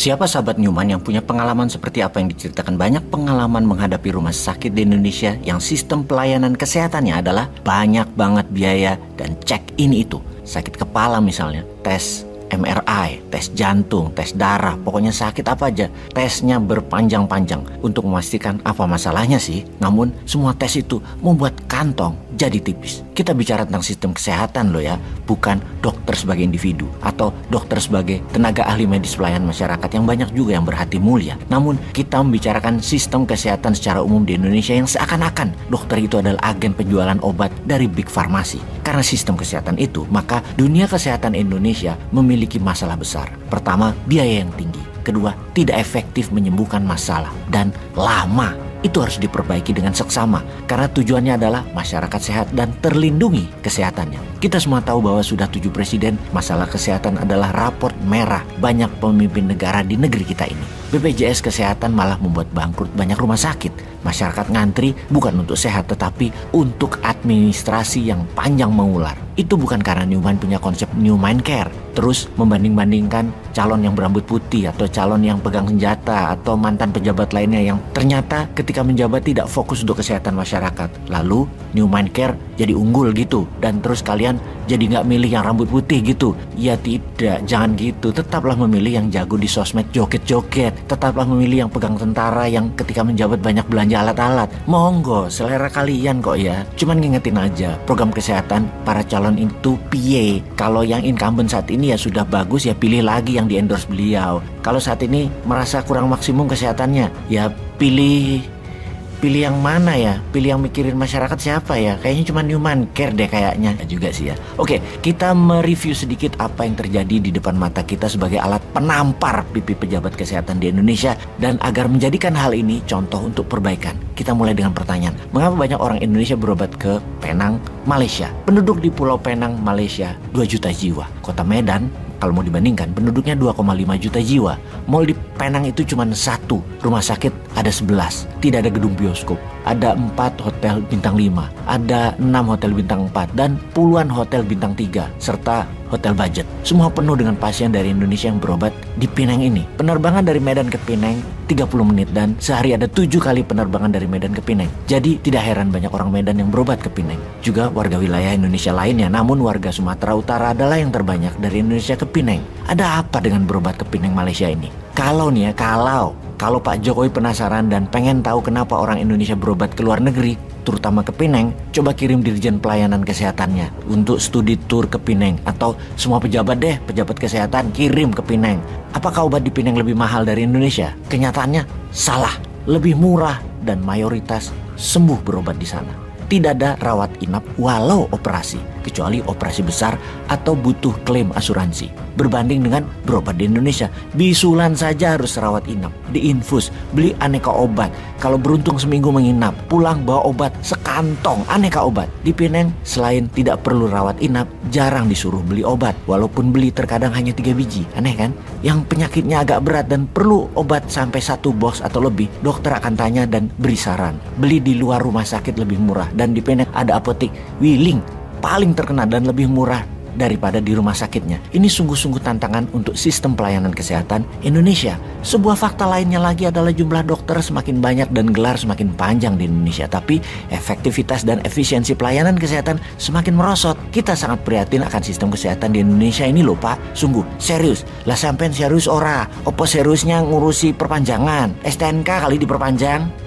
Siapa sahabat Newman yang punya pengalaman seperti apa yang diceritakan banyak pengalaman menghadapi rumah sakit di Indonesia yang sistem pelayanan kesehatannya adalah banyak banget biaya dan cek ini itu. Sakit kepala misalnya, tes MRI, tes jantung, tes darah, pokoknya sakit apa aja, tesnya berpanjang-panjang untuk memastikan apa masalahnya sih. Namun semua tes itu membuat kantong jadi tipis. Kita bicara tentang sistem kesehatan loh ya, bukan dokter sebagai individu atau dokter sebagai tenaga ahli medis pelayanan masyarakat yang banyak juga yang berhati mulia. Namun kita membicarakan sistem kesehatan secara umum di Indonesia yang seakan-akan dokter itu adalah agen penjualan obat dari big farmasi. Karena sistem kesehatan itu, maka dunia kesehatan Indonesia memiliki masalah besar. Pertama, biaya yang tinggi. Kedua, tidak efektif menyembuhkan masalah. Dan lama. Itu harus diperbaiki dengan seksama. Karena tujuannya adalah masyarakat sehat dan terlindungi kesehatannya. Kita semua tahu bahwa sudah 7 presiden, masalah kesehatan adalah raport merah banyak pemimpin negara di negeri kita ini. BPJS Kesehatan malah membuat bangkrut banyak rumah sakit. Masyarakat ngantri bukan untuk sehat tetapi untuk administrasi yang panjang mengular. Itu bukan karena Newman punya konsep Newman Care. Terus membanding-bandingkan calon yang berambut putih atau calon yang pegang senjata atau mantan pejabat lainnya yang ternyata ketika menjabat tidak fokus untuk kesehatan masyarakat. Lalu Newman Care jadi unggul gitu dan terus kalian jadi nggak milih yang rambut putih gitu. Ya tidak, jangan gitu. Tetaplah memilih yang jago di sosmed joget-joget. Tetaplah memilih yang pegang tentara yang ketika menjabat banyak belanja alat-alat. Monggo, selera kalian kok ya. Cuman ngingetin aja, program kesehatan para calon itu piye. Kalau yang incumbent saat ini ya sudah bagus ya pilih lagi yang di-endorse beliau. Kalau saat ini merasa kurang maksimum kesehatannya, ya pilih yang mana ya? Pilih yang mikirin masyarakat siapa ya? Kayaknya cuma Newman Care deh kayaknya. Ya juga sih ya. Oke, kita mereview sedikit apa yang terjadi di depan mata kita sebagai alat penampar pipi pejabat kesehatan di Indonesia. Dan agar menjadikan hal ini contoh untuk perbaikan. Kita mulai dengan pertanyaan. Mengapa banyak orang Indonesia berobat ke Penang, Malaysia? Penduduk di Pulau Penang, Malaysia 2 juta jiwa. Kota Medan, kalau mau dibandingkan, penduduknya 2,5 juta jiwa. Mall di Penang itu cuma 1, rumah sakit ada 11, tidak ada gedung bioskop, ada 4 hotel bintang 5, ada 6 hotel bintang 4, dan puluhan hotel bintang 3, serta hotel budget. Semua penuh dengan pasien dari Indonesia yang berobat di Penang ini. Penerbangan dari Medan ke Penang 30 menit dan sehari ada 7 kali penerbangan dari Medan ke Penang. Jadi tidak heran banyak orang Medan yang berobat ke Penang. Juga warga wilayah Indonesia lainnya, namun warga Sumatera Utara adalah yang terbanyak dari Indonesia ke Penang. Ada apa dengan berobat ke Penang Malaysia ini? Kalau nih ya, kalau Pak Jokowi penasaran dan pengen tahu kenapa orang Indonesia berobat ke luar negeri, terutama ke Penang, coba kirim Dirjen Pelayanan Kesehatannya untuk studi tur ke Penang. Atau semua pejabat deh, pejabat kesehatan kirim ke Penang. Apakah obat di Penang lebih mahal dari Indonesia? Kenyataannya salah, lebih murah dan mayoritas sembuh berobat di sana. Tidak ada rawat inap walau operasi, kecuali operasi besar atau butuh klaim asuransi. Berbanding dengan berobat di Indonesia, bisulan saja harus rawat inap, diinfus, beli aneka obat. Kalau beruntung seminggu menginap, pulang bawa obat sekantong aneka obat. Di Penang, selain tidak perlu rawat inap, jarang disuruh beli obat. Walaupun beli terkadang hanya 3 biji, aneh kan? Yang penyakitnya agak berat dan perlu obat sampai 1 box atau lebih, dokter akan tanya dan beri saran. Beli di luar rumah sakit lebih murah. Dan di Penang ada apotek Wiling, paling terkenal dan lebih murah daripada di rumah sakitnya. Ini sungguh-sungguh tantangan untuk sistem pelayanan kesehatan Indonesia. Sebuah fakta lainnya lagi adalah jumlah dokter semakin banyak dan gelar semakin panjang di Indonesia. Tapi efektivitas dan efisiensi pelayanan kesehatan semakin merosot. Kita sangat prihatin akan sistem kesehatan di Indonesia ini loh Pak. Sungguh, serius. Lah sampean serius ora? Opo seriusnya ngurusi perpanjangan? STNK kali diperpanjang?